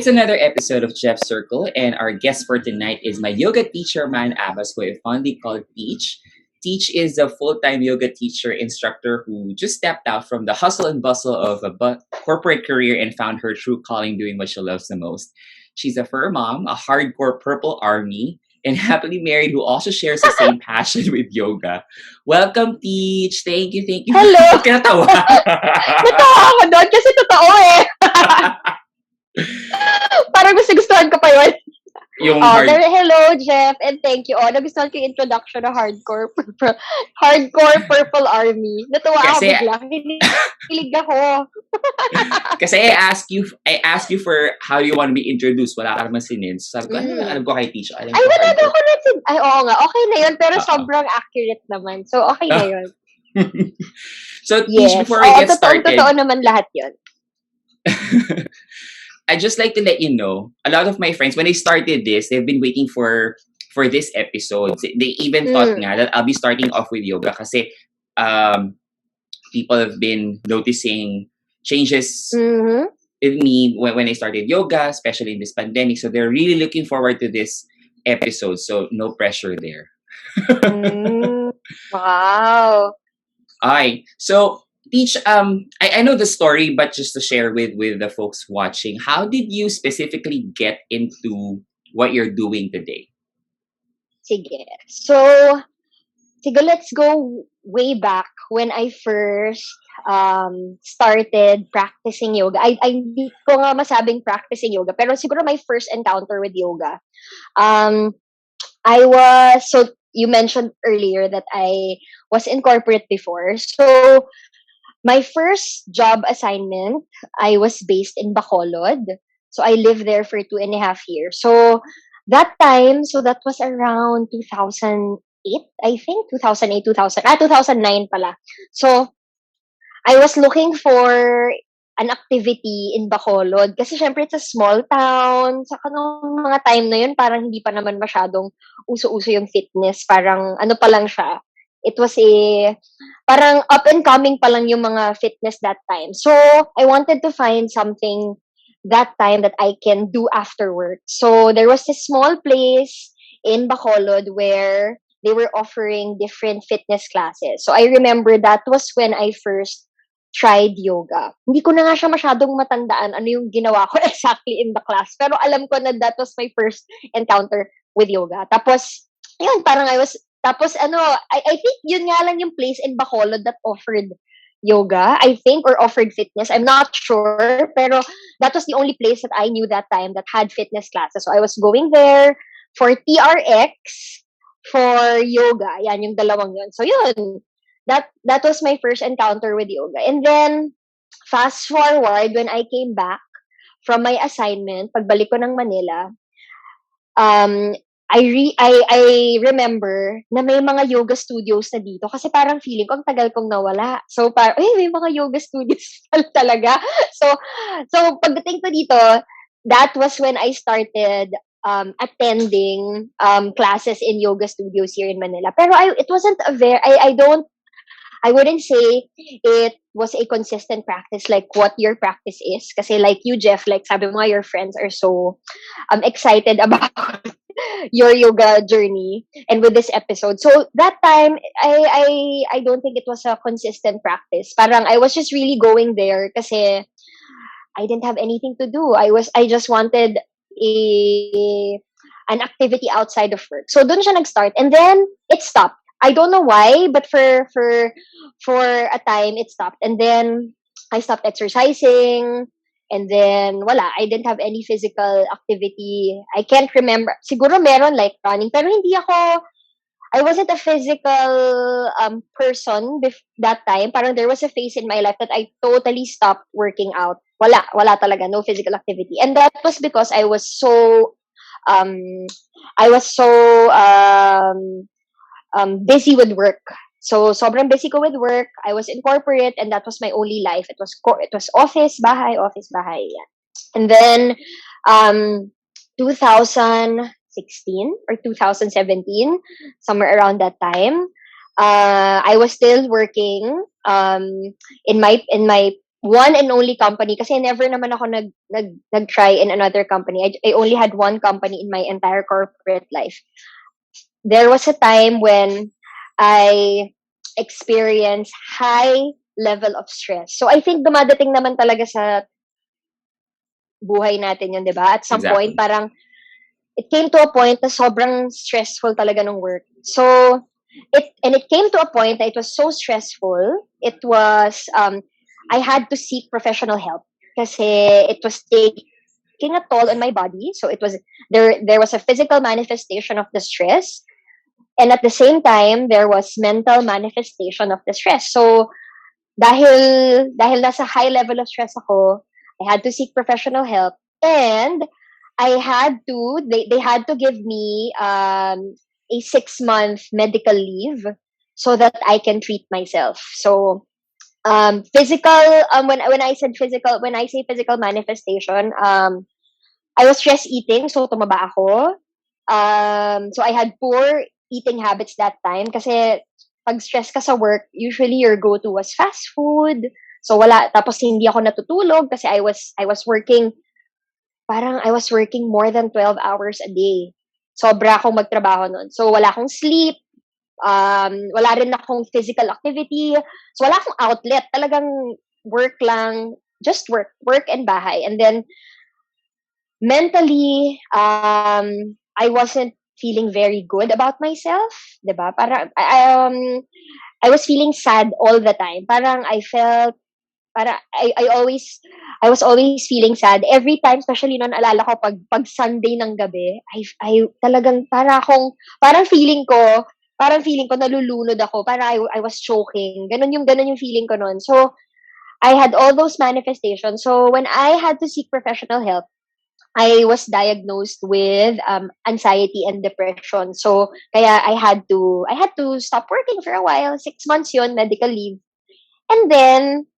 it's another episode of Jeff's Circle, and our guest for tonight is my yoga teacher, Man Abbas, who I fondly call Teach. Teach is a full-time yoga teacher instructor who just stepped out from the hustle and bustle of a corporate career and found her true calling doing what she loves the most. She's a fur mom, a hardcore purple army, and happily married who also shares the same passion with yoga. Welcome, Teach! Thank you, thank you. Hello! Ba't ka natawa? Natawa ako doon kasi totoo eh. Parang gusto-gustuhan ko pa yun. Yung hard... Hello, Jeff, and thank you. Nagustuhan ko yung introduction na hardcore purple army. Natuwa Kasi- ako bigla. Hilig ako. Kasi I asked you for how you want to be introduced. Wala ka naman sinin. So sabi ko, alam ko kay Teach. Ay, wala daw ako natin. Ay, oo nga. Okay na yun. Pero Oo. sobrang accurate naman. So, okay na yun. So, Teach, Yes. before we get started, Totoo naman lahat yun. I'd just like to let you know, a lot of my friends, when they started this, they've been waiting for this episode. They even thought nga that I'll be starting off with yoga kasi people have been noticing changes in me when I started yoga, especially in this pandemic. So they're really looking forward to this episode. So no pressure there. Wow. Alright. So, Teach, I know the story, but just to share with the folks watching, how did you specifically get into what you're doing today? Sige. So, let's go way back when I first started practicing yoga. I hindi ko nga masabing practicing yoga, pero siguro my first encounter with yoga. So you mentioned earlier that I was in corporate before. So, my first job assignment, I was based in Bacolod. So, I lived there for 2.5 years. So, that was around 2008, I think. 2009 pala. So, I was looking for an activity in Bacolod. Kasi syempre, it's a small town. Saka nung mga time na yun, parang hindi pa naman masyadong uso-uso yung fitness. Parang ano pa lang siya. It was parang up and coming pa lang yung mga fitness that time. So, I wanted to find something that time that I can do after work. So, there was this small place in Bacolod where they were offering different fitness classes. So, I remember that was when I first tried yoga. Hindi ko na nga siya masyadong matandaan ano yung ginawa ko exactly in the class. Pero alam ko na that was my first encounter with yoga. Tapos, yun, parang I think yun nga lang yung place in Bacolod that offered yoga, I think, or offered fitness. I'm not sure, pero that was the only place that I knew that time that had fitness classes. So I was going there for TRX, for yoga. Yan, yung dalawang yun. So yun, that was my first encounter with yoga. And then, fast forward, when I came back from my assignment, pagbalik ko ng Manila, I remember na may mga yoga studios na dito kasi parang feeling ko ang tagal kong nawala. So parang may mga yoga studios talaga. So pagdating ko dito, that was when I started attending classes in yoga studios here in Manila. Pero it wasn't I wouldn't say it was a consistent practice like what your practice is. Kasi like you, Jeff, like sabi mo nga, your friends are so excited about your yoga journey and with this episode. So that time, I don't think it was a consistent practice. Parang I was just really going there kasi I didn't have anything to do. I just wanted an activity outside of work. So dun siya nag-start. And then it stopped. I don't know why, but for a time it stopped. And then I stopped exercising. And then, wala. I didn't have any physical activity. I can't remember. Siguro meron like running. Pero I wasn't a physical person that time. Parang there was a phase in my life that I totally stopped working out. Wala talaga. No physical activity. And that was because I was so busy with work. So, sobrang busy ko with work. I was in corporate and that was my only life. It was office, bahay. Yeah. And then, 2016 or 2017, somewhere around that time, I was still working in my one and only company kasi never naman ako nag-try in another company. I only had one company in my entire corporate life. There was a time when I experienced high level of stress. So I think dumadating naman talaga sa buhay natin yun, di ba? At some point, Exactly. parang it came to a point na sobrang stressful talaga ng work. So, it came to a point that it was so stressful. It was, I had to seek professional help kasi it was taking a toll on my body. So it was, there was a physical manifestation of the stress. And at the same time, there was mental manifestation of the stress. So, dahil nasa high level of stress ako, I had to seek professional help. And they had to give me a 6-month medical leave so that I can treat myself. So physical when I say physical manifestation, I was stress eating, so tumaba ako. So I had poor eating habits that time kasi pag stress ka sa work, usually your go-to was fast food. So wala, tapos hindi ako natutulog kasi I was working, parang I was working more than 12 hours a day. Sobra akong magtrabaho noon. So wala akong sleep, wala rin akong physical activity. So wala akong outlet. Talagang work lang, just work, work and bahay. And then mentally, I wasn't feeling very good about myself, 'di ba? Para I was feeling sad all the time. Parang I felt para I was always feeling sad every time, especially noon alala ko pag Sunday ng gabi, I talagang parang feeling ko nalulunod ako, para I was choking. Ganun yung feeling ko noon. So I had all those manifestations. So when I had to seek professional help, I was diagnosed with anxiety and depression. So kaya I had to stop working for a while. 6 months yon, medical leave. And then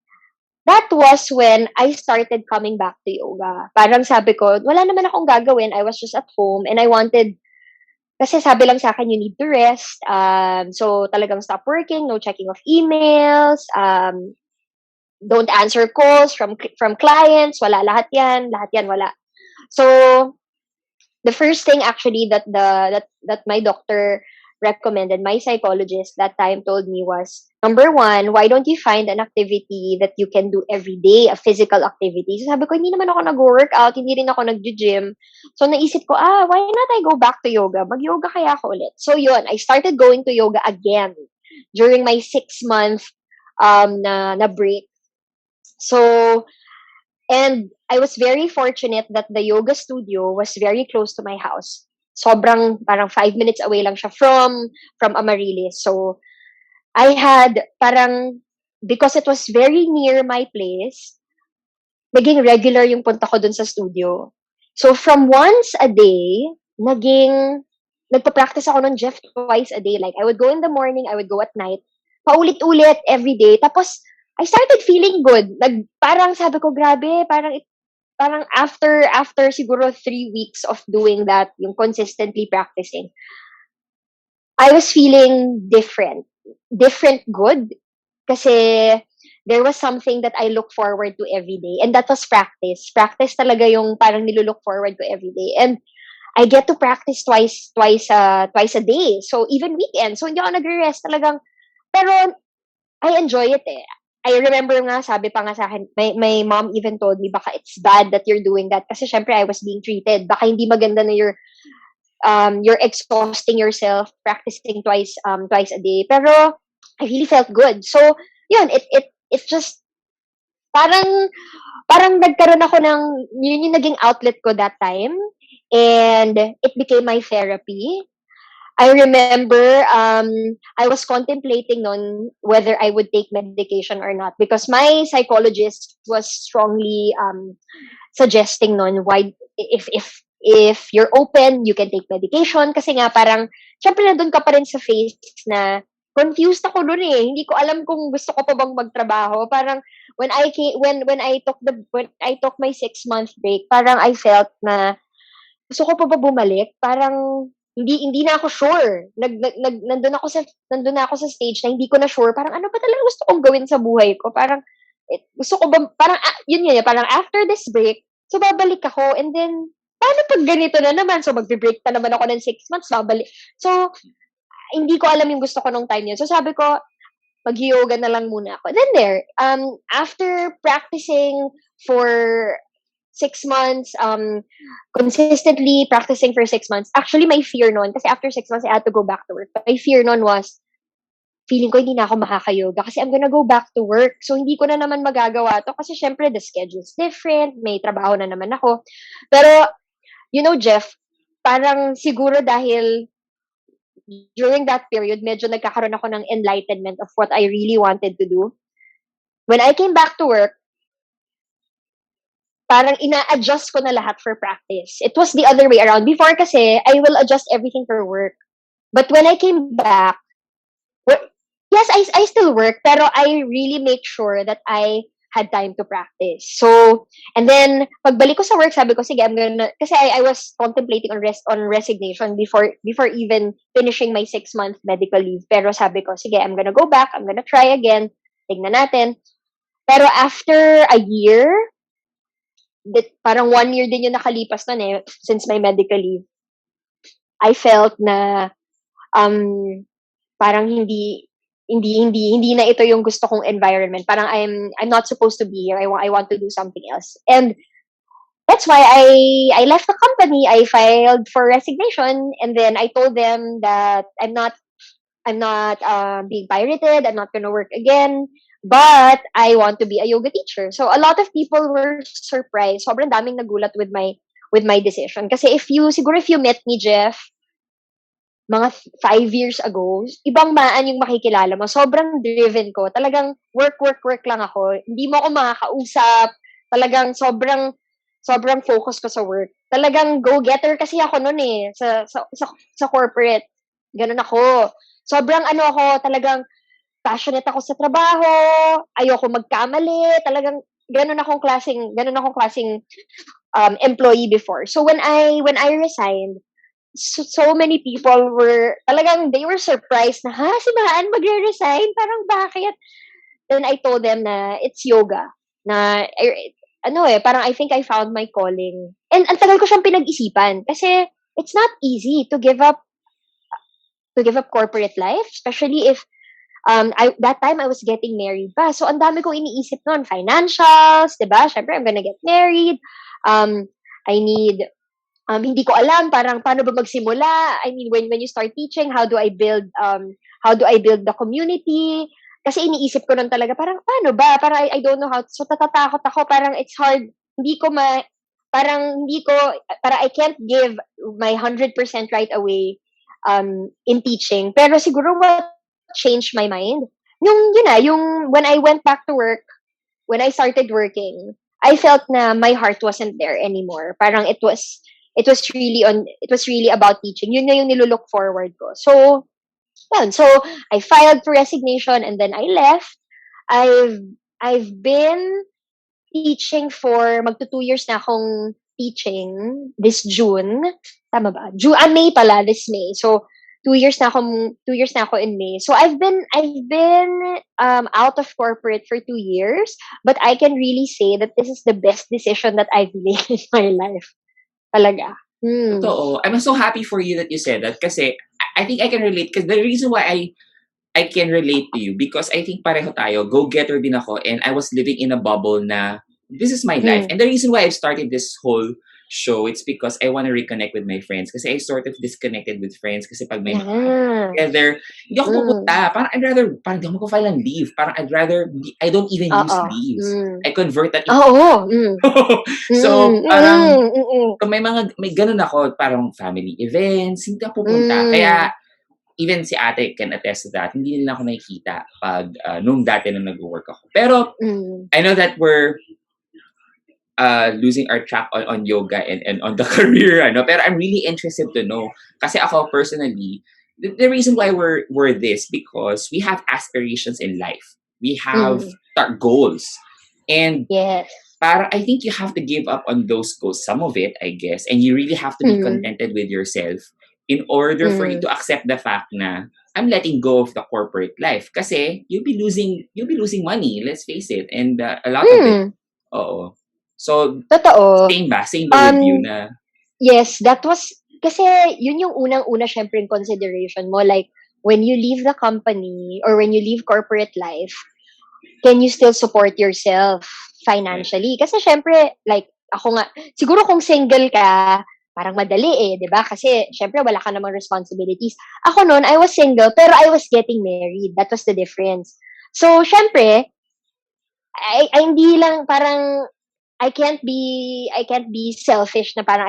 that was when I started coming back to yoga. Parang sabi ko, wala naman akong gagawin. I was just at home and I wanted, kasi sabi lang sa akin, you need to rest. So talagang stop working, no checking of emails, don't answer calls from clients, wala, lahat yan wala. So the first thing actually that my doctor recommended, my psychologist that time told me was, number one, why don't you find an activity that you can do every day, a physical activity? So sabi ko, hindi naman ako nag-workout, hindi rin ako nag-gym. So naisip ko, why not I go back to yoga? Mag-yoga kaya ako ulit. So yun, I started going to yoga again during my 6-month na break. So, and I was very fortunate that the yoga studio was very close to my house. Sobrang parang 5 minutes away lang siya from Amaryllis. So I had parang, because it was very near my place, naging regular yung punta ko dun sa studio. So from once a day, nagpa-practice ako ng Jeff twice a day. Like I would go in the morning, I would go at night. Paulit-ulit every day. Tapos I started feeling good. Parang sabi ko, grabe, parang after siguro 3 weeks of doing that, yung consistently practicing, I was feeling different good, kasi there was something that I look forward to every day, and that was practice talaga yung parang nilulook forward to every day. And I get to practice twice a day, so even weekends, so hindi ako nagre-rest talagang. Pero I enjoy it eh. I remember nga, sabi pa nga sa akin, my mom even told me, baka it's bad that you're doing that. Kasi syempre, I was being treated. Baka hindi maganda na you're exhausting yourself practicing twice a day. Pero I really felt good. So, yun, it just, parang, parang nagkaroon ako yun yung naging outlet ko that time. And it became my therapy. I remember I was contemplating on whether I would take medication or not, because my psychologist was strongly suggesting why, if you're open, you can take medication, kasi nga parang syempre nandun ka pa rin sa phase na confused ako noon eh. Hindi ko alam kung gusto ko pa bang magtrabaho. Parang when I took my 6-month break, parang I felt na gusto ko pa ba bumalik? Parang hindi na ako sure. Nandun na ako sa stage na hindi ko na sure. Parang ano ba talaga gusto kong gawin sa buhay ko? Parang Gusto ko ba, parang, yun, parang after this break, so babalik ako, and then, paano pag ganito na naman? So, magbe-break na naman ako ng 6 months, babalik. So, hindi ko alam yung gusto ko nung time yun. So, sabi ko, mag-yoga na lang muna ako. Then there, after practicing for 6 months, consistently practicing for 6 months, actually, my fear noon, kasi after 6 months, I had to go back to work. My fear noon was, feeling ko hindi na ako makaka-yoga kasi I'm gonna go back to work. So, hindi ko na naman magagawa to kasi syempre the schedule's different, may trabaho na naman ako. Pero, Jeff, parang siguro dahil during that period, medyo nagkakaroon ako ng enlightenment of what I really wanted to do. When I came back to work, parang ina-adjust ko na lahat for practice. It was the other way around. Before kasi, I will adjust everything for work. But when I came back, yes, I still work, pero I really make sure that I had time to practice. So, and then, pagbalik ko sa work, sabi ko, sige, kasi I was contemplating on resignation before even finishing my 6-month medical leave. Pero sabi ko, sige, I'm gonna go back, I'm gonna try again, tignan natin. Pero after a year, parang 1 year din yung nakalipas nun since my medical leave, I felt na, parang hindi na ito yung gusto kong environment. Parang I'm not supposed to be here. I want to do something else. And that's why I left the company. I filed for resignation, and then I told them that I'm not being pirated. I'm not gonna work again. But I want to be a yoga teacher. So a lot of people were surprised. Sobrang daming nagulat with my decision. Kasi if you met me, Jeff, mga 5 years ago, ibang Maan yung makikilala mo. Sobrang driven ko. Talagang work lang ako. Hindi mo ako makakausap. Talagang sobrang focus ko sa work. Talagang go-getter kasi ako noon sa corporate. Ganun ako. Sobrang ako, talagang passionate ako sa trabaho. Ayoko magkamali. Talagang ganun akong klaseng employee before. So when I resigned, so many people they were surprised na, si Maan magre-resign? Parang bakit? Then I told them na it's yoga. Na, parang I think I found my calling. And ang tagal ko siyang pinag-isipan. Kasi it's not easy to give up corporate life. Especially if, that time I was getting married pa. So ang dami kong iniisip noon. Financials, diba? Syempre, I'm gonna get married. I need hindi ko alam parang paano ba magsimula. I mean, when you start teaching, how do I build the community? Kasi iniisip ko nun talaga, parang paano ba? Parang I don't know how. So natatakot ako, parang it's hard. Parang I can't give my 100% right away in teaching. Pero siguro what changed my mind, yung when I went back to work, when I started working, I felt na my heart wasn't there anymore. Parang it was really about teaching. Yun na yung nilulook forward ko. So, yun. So, I filed for resignation and then I left. I've been teaching for magto 2 years na akong teaching this June. Tama ba? May pala, this May. So, 2 years na ako in May. So I've been out of corporate for 2 years, but I can really say that this is the best decision that I've made in my life. Talaga. Totoo. I'm so happy for you that you said that kasi I think I can relate because the reason why I can relate to you because I think pareho tayo, go-getter din ako and I was living in a bubble na this is my life. And the reason why I've started this whole show, it's because I want to reconnect with my friends kasi I sort of disconnected with friends kasi pag may together, hindi ako pupunta. Parang parang di ako file ng leave. Parang I don't even use leaves. I convert that into... So, parang, kung may ganun ako, parang family events, hindi ako pupunta. Kaya, even si ate can attest to that, hindi nila ako nakikita pag nung dati nung nag-work ako. Pero, I know that we're losing our track on yoga and on the career, pero I'm really interested to know. Kasi ako personally, the reason why we're this, because we have aspirations in life. We have goals. And yes. I think you have to give up on those goals, some of it, I guess, and you really have to be contented with yourself in order for you Mm. to accept the fact na I'm letting go of the corporate life kasi you'll be losing money, let's face it, and a lot of it. Hmm. Oo. So Totoo. same ba with you Um, na yes, that was, kasi yun yung unang-una syempre in consideration mo. Like, when you leave the company or when you leave corporate life, can you still support yourself right, financially? Kasi syempre, like, ako nga, siguro kung single ka, parang madali eh, di ba? Kasi syempre wala ka namang responsibilities. Ako noon, I was single, pero I was getting married. That was the difference. So, syempre, ay hindi lang parang I can't be selfish na parang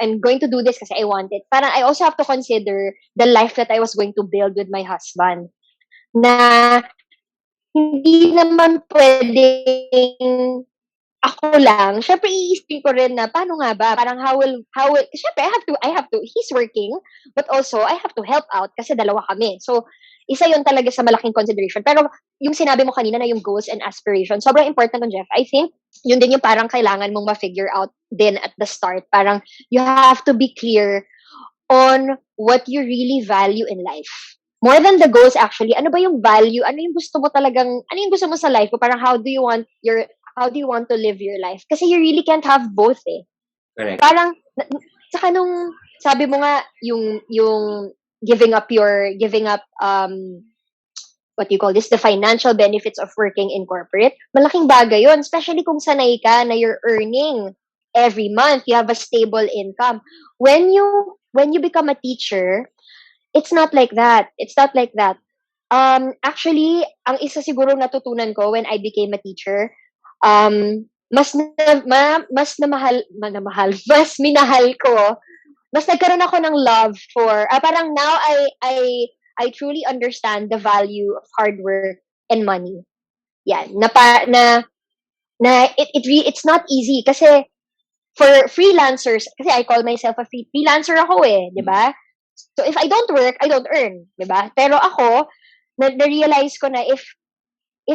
I'm going to do this kasi I want it. Parang I also have to consider the life that I was going to build with my husband. Na hindi naman pwedeng ako lang. Syempre iisipin ko rin na paano nga ba? Parang syempre I have to, he's working, but also I have to help out kasi dalawa kami. So, isa yun talaga sa malaking consideration. Pero yung sinabi mo kanina na yung goals and aspirations, sobrang important nun, Jeff. I think yun din yung parang kailangan mong ma-figure out din at the start. Parang you have to be clear on what you really value in life. More than the goals actually, ano ba yung value? Ano yung gusto mo talagang, ano yung gusto mo sa life mo? Parang how do you want to live your life? Kasi you really can't have both eh. correct. Parang, saka nung, sabi mo nga, yung giving up, what you call this, the financial benefits of working in corporate, malaking bagay yun. Especially kung sanay ka na you're earning every month, you have a stable income. When you become a teacher, it's not like that. It's not like that. Actually, ang isa siguro natutunan ko when I became a teacher, mas minahal ko, mas nagkaroon ako ng love for, parang now I truly understand the value of hard work and money. Yan, it's not easy kasi for freelancers, kasi I call myself a freelancer ako eh, di Mm. ba? So if I don't work, I don't earn, di ba? Pero ako, na-realize ko na if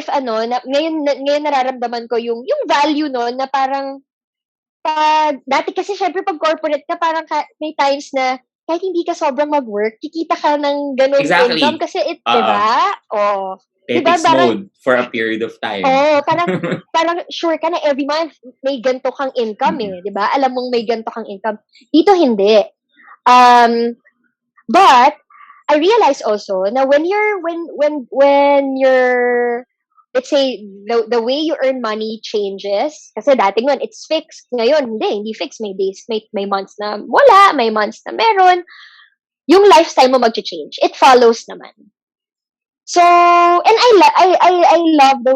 ano, ngayon nararamdaman ko yung value no na parang dati kasi syempre pag corporate ka parang may times na kahit hindi ka sobrang mag-work, kikita ka ng ganong income Exactly. kasi 'di Oo. ba? Oh, 'di ba Petics parang mode for a period of time. oh, parang sure ka na every month may ganto kang income Mm. eh, 'di ba? Alam mong may ganto kang income. Dito hindi. Um But I realize also na when you're, let's say the way you earn money changes, kasi dating nun it's fixed, ngayon hindi fixed, may days, may months na wala, may months na meron, yung lifestyle mo magche-change, it follows naman. So, and I love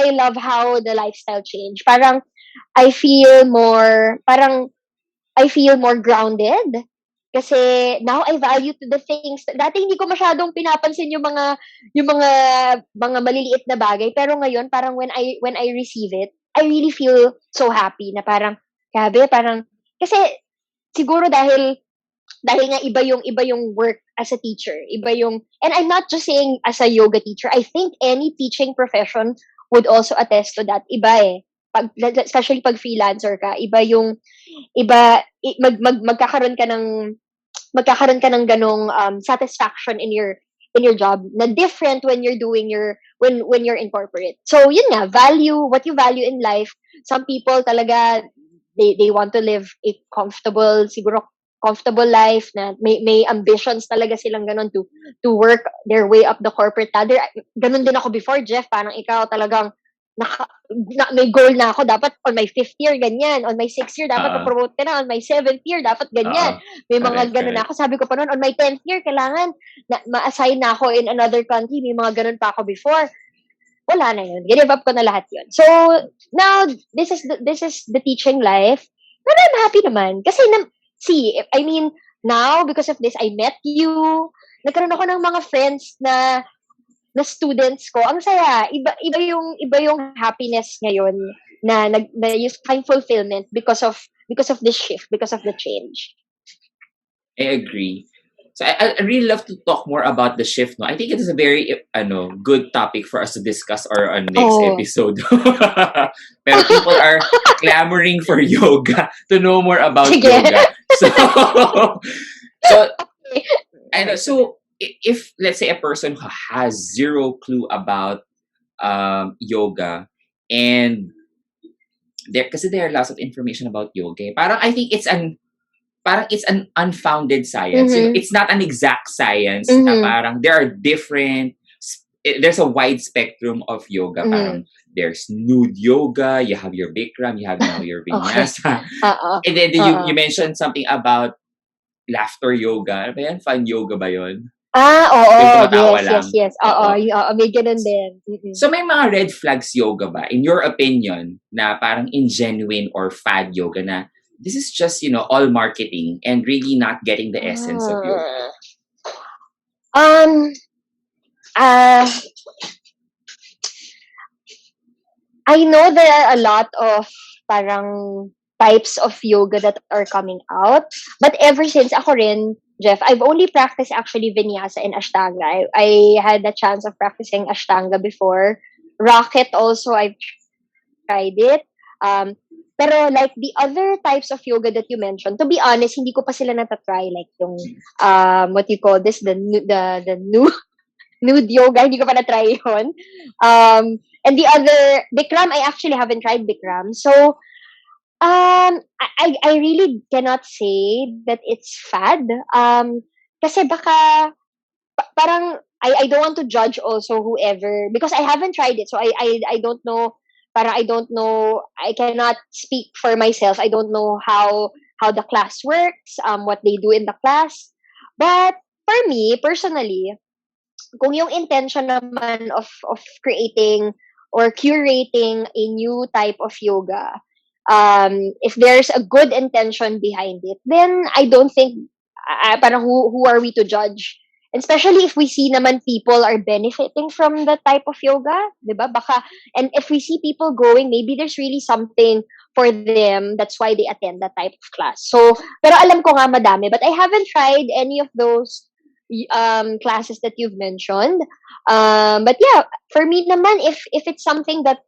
I love how the lifestyle change. Parang I feel more parang I feel more grounded. Kasi now I value to the things. Dati hindi ko masyadong pinapansin yung mga maliliit na bagay, pero ngayon parang when I receive it, I really feel so happy na parang grabe, parang kasi siguro dahil nga iba yung work as a teacher. And I'm not just saying as a yoga teacher. I think any teaching profession would also attest to that. Iba eh. Especially pag freelancer ka, magkakaroon ka ng ganong satisfaction in your job na different when you're doing when you're in corporate. So yun nga, what you value in life. Some people talaga they want to live a comfortable life na may ambitions talaga silang ganon to work their way up the corporate ladder. Ganon din ako before, Jeff. Parang ikaw talagang may goal na ako, dapat on my 5th year, ganyan. On my 6th year, dapat Oo. ma-promote ka na. On my 7th year, dapat Oo. ganyan. May mga Correct, ganun na correct. ako. Sabi ko pa noon, on my 10th year, kailangan ma-assign na ako in another country. May mga ganun pa ako before. Wala na yun. Give up ko na lahat yun. So, now, this is the teaching life. But I'm happy naman. Kasi, I mean, now, because of this, I met you. Nagkaroon ako ng mga friends na students ko. Ang saya. Iba yung happiness ngayon na you find fulfillment because of this shift, because of the change. I agree. So I really love to talk more about the shift. No, I think it is a very good topic for us to discuss our next Oh. episode. Pero people are clamoring for yoga to know more about Sige. yoga. So Okay, sige. So if let's say a person who has zero clue about yoga, and there are lots of information about yoga, parang I think it's an unfounded science. Mm-hmm. It's not an exact science. Na Mm-hmm. parang there are there's a wide spectrum of yoga. Mm-hmm. Parang there's nude yoga, you have your Bikram, you have now your Okay. Vinyasa. Oo. And then you Oo. mentioned something about laughter yoga. Ano ba yan? Fun yoga ba yun? Yung Oo. tumatawa Yes, yes, lang. yes. Oo. Oo. Oo, may ganun din. Mm-mm. So may mga red flags yoga ba, in your opinion, na parang ingenuine or fad yoga na this is just, all marketing and really not getting the essence of yoga? Um, uh, I know there are a lot of parang types of yoga that are coming out. But ever since ako rin, Jeff, I've only practiced actually Vinyasa and Ashtanga. I had the chance of practicing Ashtanga before. Rocket also, I've tried it. Um, pero like the other types of yoga that you mentioned, to be honest, hindi ko pa sila natatry. Like yung, what you call this, the new nude yoga, hindi ko pa na-try yun. And the other, Bikram, I actually haven't tried Bikram. So, I really cannot say that it's fad. Kasi baka, parang, I don't want to judge also whoever, because I haven't tried it. So, I don't know, parang I don't know, I cannot speak for myself. I don't know how the class works, what they do in the class. But, for me, personally, kung yung intention naman of creating or curating a new type of yoga, if there's a good intention behind it, then I don't think, parang who are we to judge? And especially if we see naman people are benefiting from that type of yoga, di ba? Baka, and if we see people going, maybe there's really something for them. That's why they attend that type of class. So, pero alam ko nga madami, but I haven't tried any of those classes that you've mentioned. But yeah, for me naman, if it's something that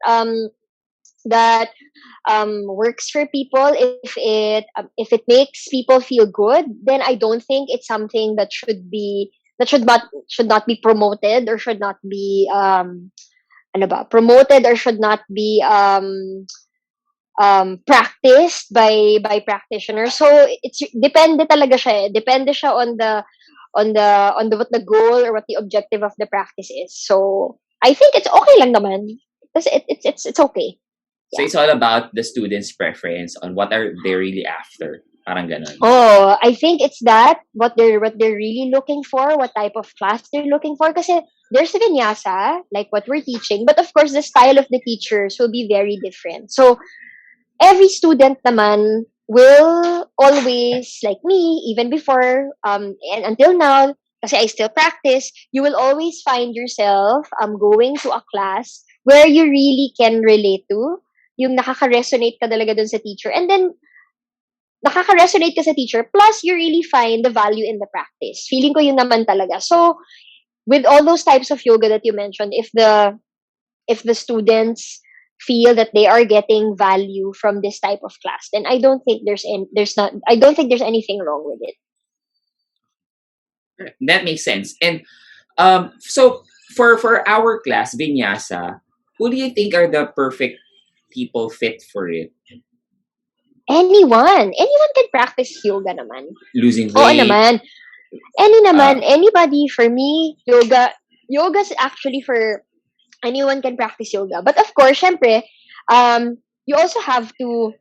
works for people, if it makes people feel good, then I don't think it's something that should not be promoted, or should not be ano ba, promoted, or should not be practiced by practitioners. So it's depende talaga siya. Depende siya on the what the goal or what the objective of the practice is. So I think it's okay lang naman. Kasi it's okay. So Yeah. it's all about the student's preference on what are they really after. Parang ganon. Oh, I think it's that what they're really looking for, what type of class they're looking for. Kasi there's vinyasa, like what we're teaching, but of course the style of the teachers will be very different. So every student naman will always, like me, even before, and until now, kasi I still practice, you will always find yourself going to a class where you really can relate to, yung nakaka-resonate ka talaga dun sa teacher, and then nakaka-resonate ka sa teacher, plus you really find the value in the practice. Feeling ko yun naman talaga. So, with all those types of yoga that you mentioned, if the students feel that they are getting value from this type of class, then I don't think I don't think there's anything wrong with it. That makes sense. And so for our class, Vinyasa, who do you think are the perfect people fit for it? Anyone can practice yoga naman. Losing Oo weight? naman. Anybody. For me, yoga's actually for anyone can practice yoga. But of course, syempre, you also have to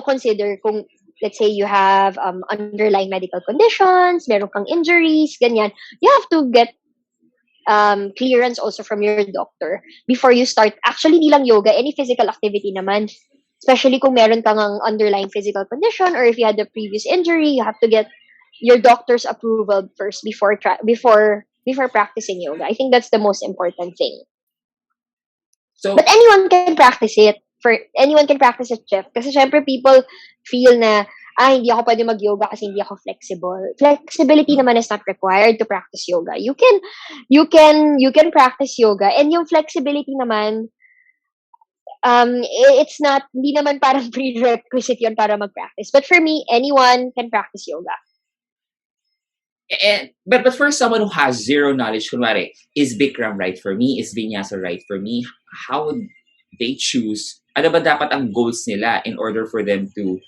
consider kung let's say you have underlying medical conditions, meron kang injuries, ganyan. You have to get clearance also from your doctor before you start. Actually, di lang yoga, any physical activity naman. Especially kung meron kang ang underlying physical condition, or if you had a previous injury, you have to get your doctor's approval first before practicing yoga. I think that's the most important thing. But So anyone can practice it. Anyone can practice it, Jeff. Kasi syempre people feel na, hindi ako pwede mag-yoga kasi hindi ako flexible. Flexibility naman is not required to practice yoga. You can practice yoga, and yung flexibility naman, it's not, hindi naman parang prerequisite yun para mag-practice. But for me, anyone can practice yoga. But for someone who has zero knowledge, kunwari, is Bikram right for me? Is Vinyasa right for me? How would they choose? Ano ba dapat ang goals nila in order for them to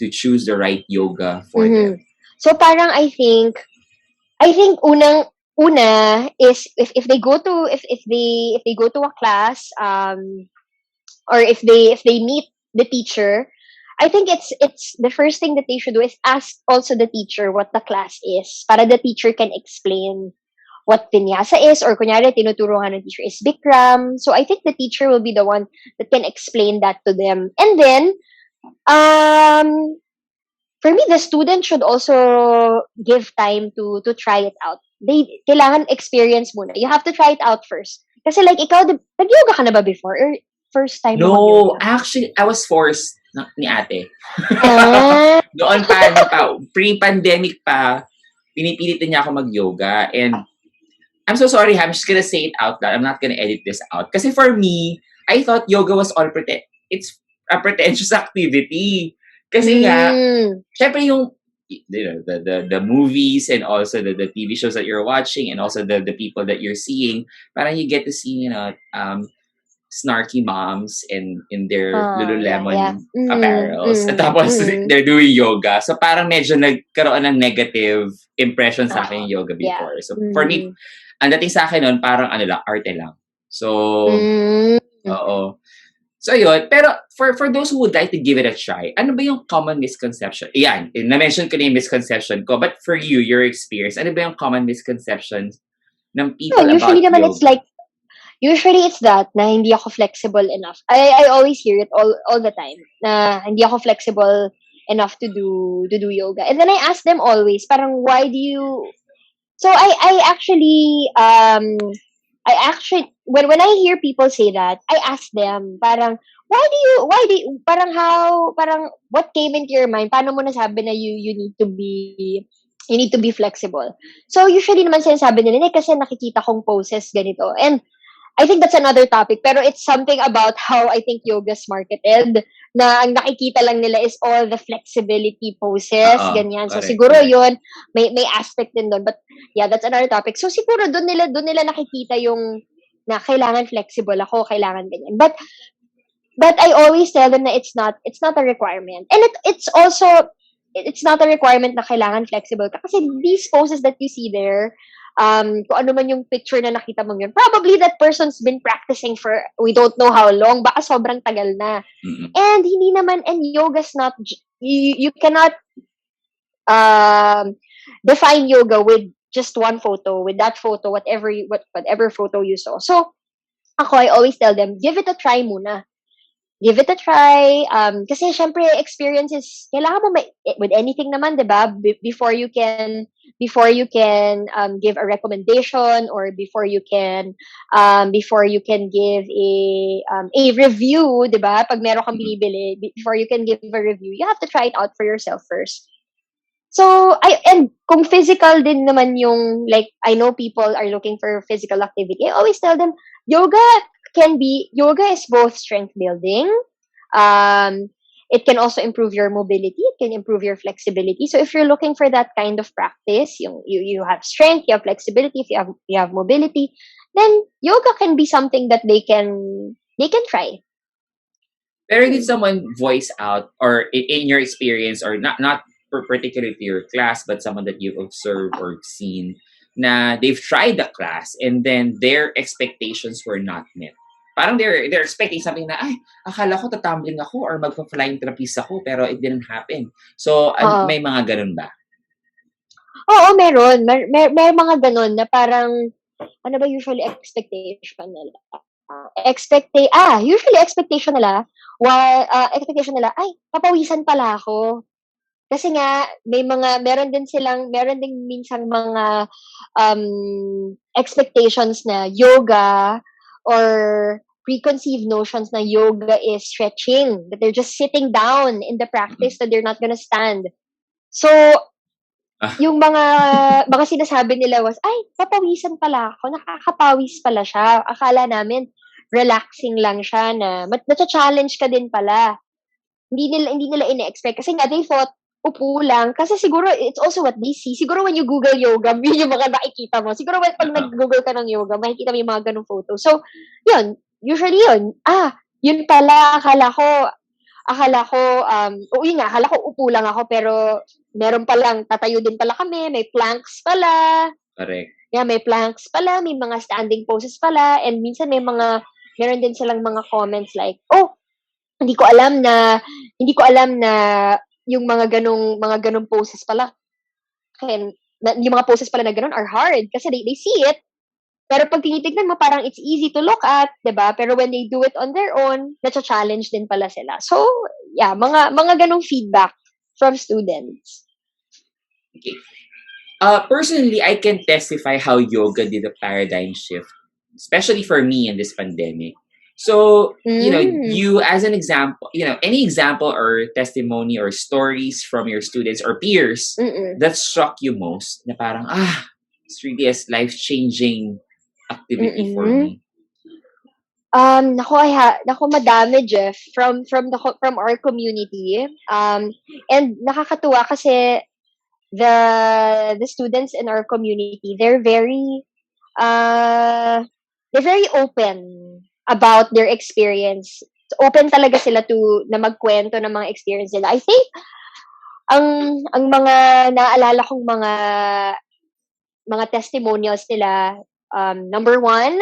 choose the right yoga for them? So parang I think una is if they go to if they go to a class or if they meet the teacher, I think it's the first thing that they should do is ask also the teacher what the class is para the teacher can explain what vinyasa is, or kunyari tinuturuan ng teacher is Bikram. So I think the teacher will be the one that can explain that to them. And then um for me, the student should also give time to try it out. They kailangan experience muna. You have to try it out first. Kasi like ikaw, nag-yoga ka na ba before? Or first time mo No, mag-yoga? actually, I was forced ni ate. Ah, Doon pa, pre-pandemic pa, pinipilit niya ako mag-yoga. And I'm so sorry, I'm just gonna say it out loud. I'm not gonna edit this out. Kasi for me, I thought yoga was all it's a pretentious activity. Kasi nga, syempre yung the movies and also the TV shows that you're watching and also the people that you're seeing, parang you get to see, snarky moms in their Lululemon apparels. At tapos they're doing yoga. So parang medyo nagkaroon ng negative impression sa akin yung yoga before. So for me, ang dating sa akin nun, parang arte lang. So, oo. So yun, pero for those who would like to give it a try, ano ba yung common misconception? Yan, na-mention ko na yung misconception ko. But for you, your experience, ano ba yung common misconceptions ng people usually about naman yoga? it's like usually it's that na hindi ako flexible enough. I always hear it all the time na hindi ako flexible enough to do yoga. And then I ask them always, parang why do you. So I actually when I hear people say that, I ask them parang parang what came into your mind? Paano mo nasabi na you need to be flexible? So usually naman sinasabi nila kasi nakikita kong poses ganito. And I think that's another topic, pero it's something about how I think yoga's marketed, na ang nakikita lang nila is all the flexibility poses, ganyan. So siguro yun, may aspect din doon. But yeah, that's another topic. So siguro doon nila nakikita yung na kailangan flexible ako, kailangan ganyan. But I always tell them na it's not a requirement. And it's also it's not a requirement na kailangan flexible ka. Kasi these poses that you see there, kung ano man yung picture na nakita mo yun, probably that person's been practicing for we don't know how long, baka sobrang tagal na. And hindi naman, and yoga's not, you cannot define yoga with just one photo, with that photo, whatever photo you saw. So, ako, I always tell them, give it a try muna. Give it a try. Kasi syempre, experiences, kailangan mo with anything naman, di ba? Before you can give a recommendation, or before you can give a review, di ba? Pag meron kang binibili, before you can give a review, you have to try it out for yourself first. So, and kung physical din naman yung, like, I know people are looking for physical activity, I always tell them, yoga is both strength building. It can also improve your mobility. It can improve your flexibility. So if you're looking for that kind of practice, you have strength, you have flexibility, if you have mobility, then yoga can be something that they can try. Pero did someone voice out, or in your experience, or not particularly to your class, but someone that you've observed or seen, na they've tried the class and then their expectations were not met? Parang they're expecting something na, ay, akala ko tatumbling ako or magpa-flying trapeze ako, pero it didn't happen. So, may mga ganun ba? Oo, meron. May mga ganun na parang, ano ba usually expectation nila? Usually expectation nila, ay, papawisan pala ako. Kasi nga, meron din minsang mga expectations na yoga or preconceived notions na yoga is stretching, that they're just sitting down in the practice, that they're not gonna stand. So, yung mga sinasabi nila was, ay, papawisan pala ako, nakakapawis pala siya. Akala namin, relaxing lang siya na, nata-challenge ka din pala. Hindi nila ina-expect. Kasi nga, they thought, upo lang. Kasi siguro, it's also what they see. Siguro when you Google yoga, yun yung mga nakikita mo. Siguro when, pag Uh-huh. nag-Google ka ng yoga, makikita mo yung mga ganong photo. So, yun. Usually yun. Yun pala, yun nga, akala ko upo lang ako, pero meron palang, tatayo din pala kami, may planks pala. Correct. Yeah, may planks pala, may mga standing poses pala, and minsan meron din silang mga comments like, oh, hindi ko alam na, yung mga ganong poses pala, yung mga poses pala na ganon are hard, kasi they see it, pero pag tinitignan mo, parang it's easy to look at, 'di ba? Pero when they do it on their own, nacha-challenge din pala sila. So, yeah, mga ganong feedback from students. Okay. Personally, I can testify how yoga did a paradigm shift, especially for me in this pandemic. So, Mm. you as an example, any example or testimony or stories from your students or peers Mm. that struck you most, na parang, it's really a life-changing activity for Mm. me. Naku, madami, Jeff, from our community. And nakakatuwa kasi the students in our community, uh they're very open about their experience. Open talaga sila na magkwento ng mga experience nila. I think ang mga naalala kong mga testimonials nila, number one,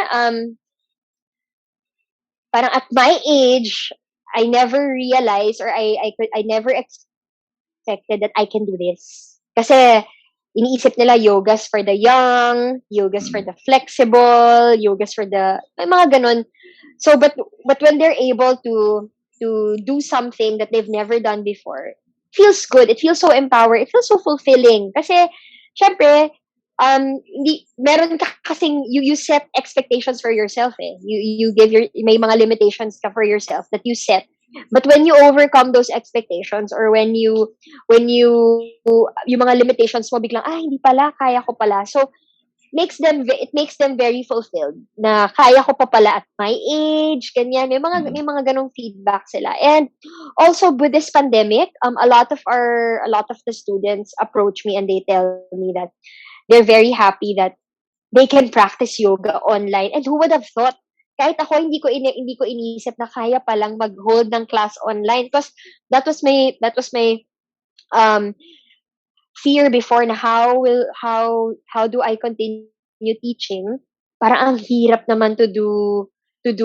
parang at my age, I never realized, or I never expected that I can do this. Kasi iniisip nila yogas for the young, yogas for Mm. the flexible, yogas for the may mga ganun. So but when they're able to do something that they've never done before, feels good. It feels so empowered. It feels so fulfilling. Kasi syempre, hindi meron ka kasing you set expectations for yourself eh. You give may mga limitations ka for yourself that you set. But when you overcome those expectations, or when you yung mga limitations mo biglang hindi pala, kaya ko pala. So it makes them very fulfilled na kaya ko pa pala at my age, ganyan. Mm. May mga ganong feedback sila. And also with this pandemic, a lot of the students approach me and they tell me that they're very happy that they can practice yoga online. And who would have thought? Kahit ako, hindi ko iniisip na kaya palang mag-hold ng class online. Because that was my um fear before, na how do I continue teaching? Parang ang hirap naman to do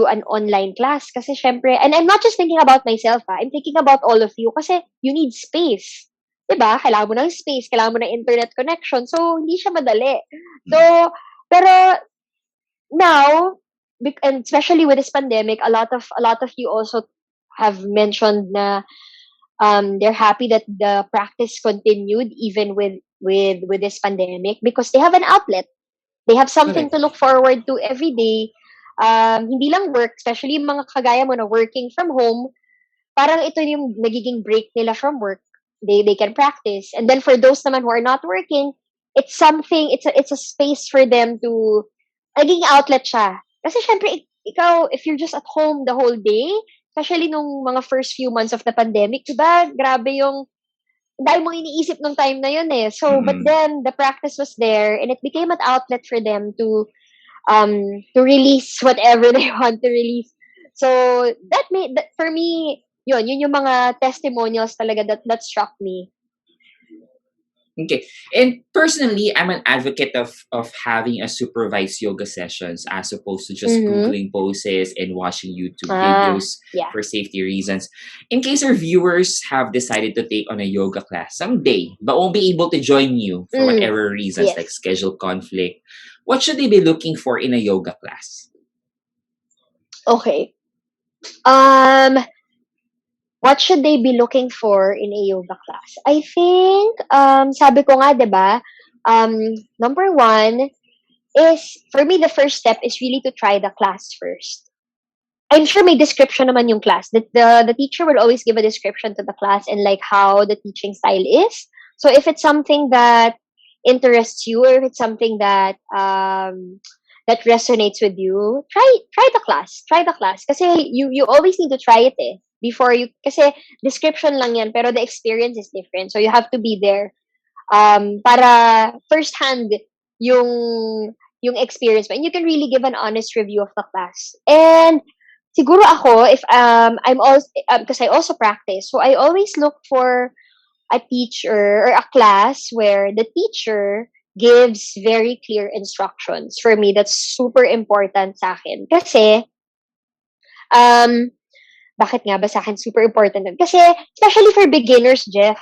an online class, kasi syempre, and I'm not just thinking about myself, I'm thinking about all of you, kasi you need space. 'Di ba? Kailangan mo ng space, kailangan mo ng internet connection. So hindi siya madali. So pero now, and especially with this pandemic, a lot of you also have mentioned na they're happy that the practice continued even with this pandemic, because they have an outlet. They have something Correct. to look forward to every day. Hindi lang work, especially yung mga kagaya mo na working from home, parang ito yung nagiging break nila from work. They can practice. And then for those naman who are not working, it's a space for them to, naging outlet siya. Kasi syempre, ikaw, if you're just at home the whole day, especially nung mga first few months of the pandemic, diba, grabe yung, dahil mo iniisip nung time na yun eh. So, but Mm. then, the practice was there, and it became an outlet for them to release whatever they want to release. So, for me, yun yung mga testimonials talaga that struck me. Okay. And personally, I'm an advocate of having a supervised yoga sessions as opposed to just Mm-hmm. Googling poses and watching YouTube videos Yeah. for safety reasons. In case our viewers have decided to take on a yoga class someday, but won't be able to join you for whatever reasons, Yes. like schedule conflict, what should they be looking for in a yoga class? Okay. What should they be looking for in a yoga class? I think, sabi ko nga, 'di ba? Number one is, for me, the first step is really to try the class first. I'm sure may description naman yung class. The teacher would always give a description to the class and like how the teaching style is. So if it's something that interests you, or if it's something that that resonates with you, try the class. Try the class. Kasi you always need to try it before you, kasi description lang yan, pero the experience is different. So you have to be there para first hand yung experience mo, and you can really give an honest review of the class. And siguro ako, if I'm also, because I also practice, so I always look for a teacher or a class where the teacher gives very clear instructions. For me, that's super important sa akin. Kasi, um, bakit nga ba sa akin super important yun? Kasi, especially for beginners, Jeff,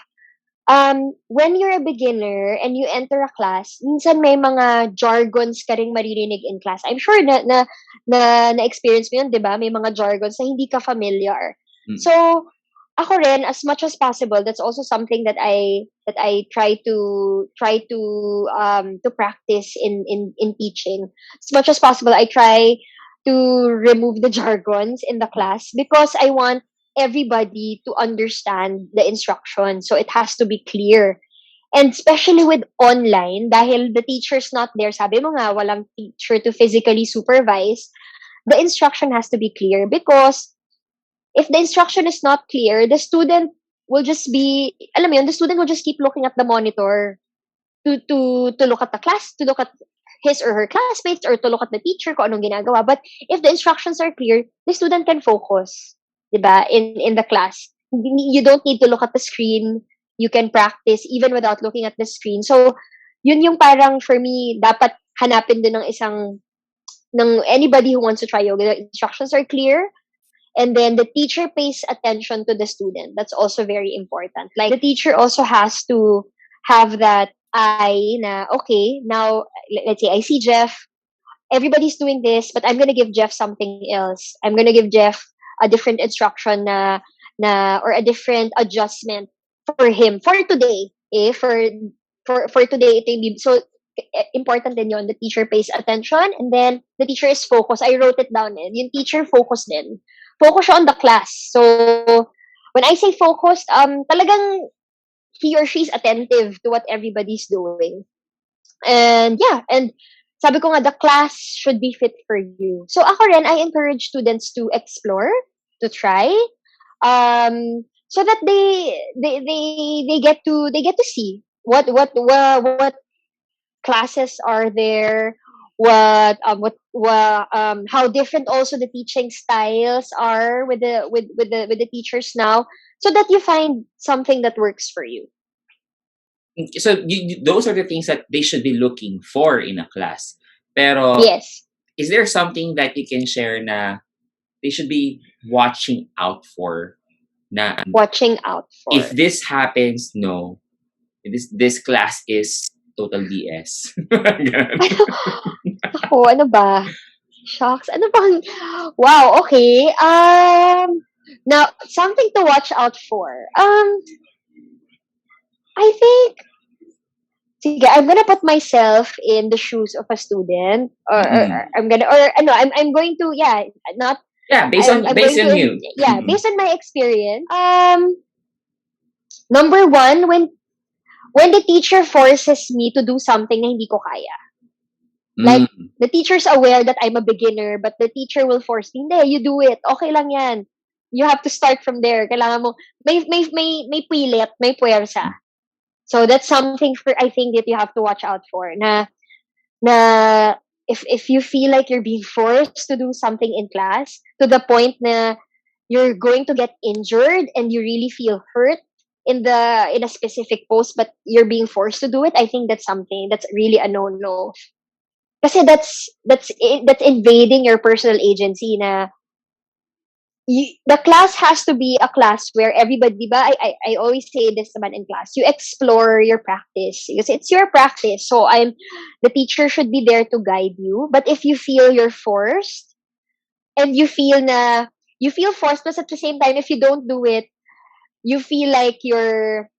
when you're a beginner and you enter a class, minsan may mga jargons ka ring maririnig in class. I'm sure na-experience mo yun, di ba? May mga jargons na hindi ka familiar. So, ako rin, as much as possible, that's also something that I try to practice in teaching. As much as possible, I try to remove the jargons in the class because I want everybody to understand the instructions. So it has to be clear. And especially with online, dahil the teacher's not there, sabi mo nga, walang teacher to physically supervise, the instruction has to be clear because if the instruction is not clear, the student will just be, alam mo yun, the student will just keep looking at the monitor to look at the class, to look at his or her classmates, or to look at the teacher kung anong ginagawa. But if the instructions are clear, the student can focus, diba, in the class. You don't need to look at the screen. You can practice even without looking at the screen. So, yun yung parang for me, dapat hanapin din ng anybody who wants to try yoga. The instructions are clear. And then the teacher pays attention to the student. That's also very important. Like, the teacher also has to have that eye na, okay, now, let's say, I see Jeff, everybody's doing this, but I'm gonna give Jeff something else. I'm gonna give Jeff a different instruction or a different adjustment for him, for today. For today, so important din yun. The teacher pays attention, and then the teacher is focused. I wrote it down. Yung teacher focused din. Focus siya on the class. So, when I say focused, talagang he or she is attentive to what everybody's doing. And yeah, and sabi ko nga, the class should be fit for you. So ako rin, I encourage students to explore, to try, so that they get to see what classes are there, how different also the teaching styles are with the teachers now, so that you find something that works for you. So those are the things that they should be looking for in a class. Pero Yes. Is there something that you can share na they should be watching out for? Na Watching out for. if this happens, no, this class is total BS. Ako, ano ba? Shocks. Ano bang? Wow, okay. Now, something to watch out for. I think, sige, I'm gonna put myself in the shoes of a student, or I'm going to, not, based on you. Yeah, based on my experience. Number one, when the teacher forces me to do something na hindi ko kaya. Like, the teacher's aware that I'm a beginner, but the teacher will force me, hindi, you do it. Okay lang yan. You have to start from there. Kailangan mo, may pilit, may puwersa. So that's something I think that you have to watch out for. Na if you feel like you're being forced to do something in class to the point na you're going to get injured and you really feel hurt in a specific post, but you're being forced to do it, I think that's something that's really a no-no. Kasi that's invading your personal agency na the class has to be a class where everybody, diba? I always say this naman in class, you explore your practice because it's your practice. So the teacher should be there to guide you. But if you feel you're forced and you feel forced, but at the same time, if you don't do it, you feel like you're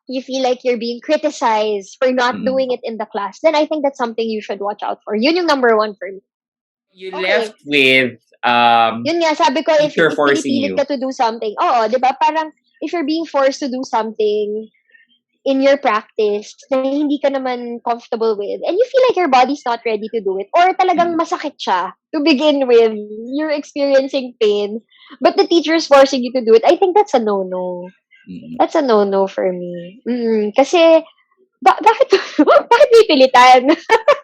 being criticized for not doing it in the class, then I think that's something you should watch out for. Yun yung number one for me. You left with yun nga, sabi ko, if forcing pinipilit ka to do something, oo, di ba? Parang, if you're being forced to do something, in your practice na hindi ka naman comfortable with and you feel like your body's not ready to do it or talagang Mm. masakit siya to begin with, you're experiencing pain, but the teacher is forcing you to do it, I think that's a no-no. Mm. That's a no-no for me. Kasi, bakit, bakit may pilitan?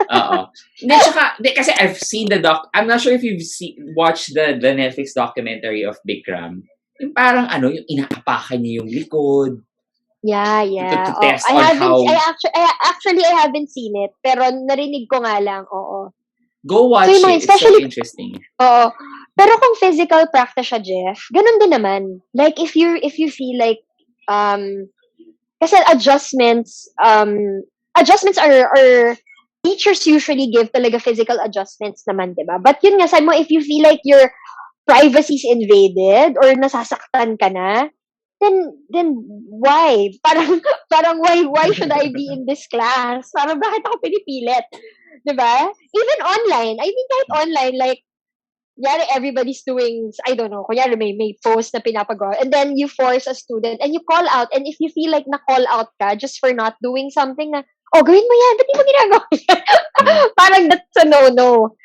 Oo. Hindi, tsaka, kasi I've seen the I'm not sure if you've watched the Netflix documentary of Bikram. Yung parang yung inaapakan niya yung likod. Yeah. To test on how... I haven't seen it, pero narinig ko nga lang, oo. Go watch So, it. It's so interesting. Oo. Pero kung physical practice siya, Jeff, ganun din naman. Like, if you feel like, kasi adjustments are teachers usually give talaga physical adjustments naman, diba? But yun nga, sabi mo, if you feel like your privacy is invaded or nasasaktan ka na, then why? Parang why should I be in this class? Parang bakit ako pinipilit? Diba? Even online. I mean, kahit online, like, yari everybody's doing, I don't know, kunyari may post na pinapagawa, and then you force a student, and you call out, and if you feel like na-call out ka just for not doing something na, gawin mo yan, ba't di mo ginagawa yan? Parang that's a no-no.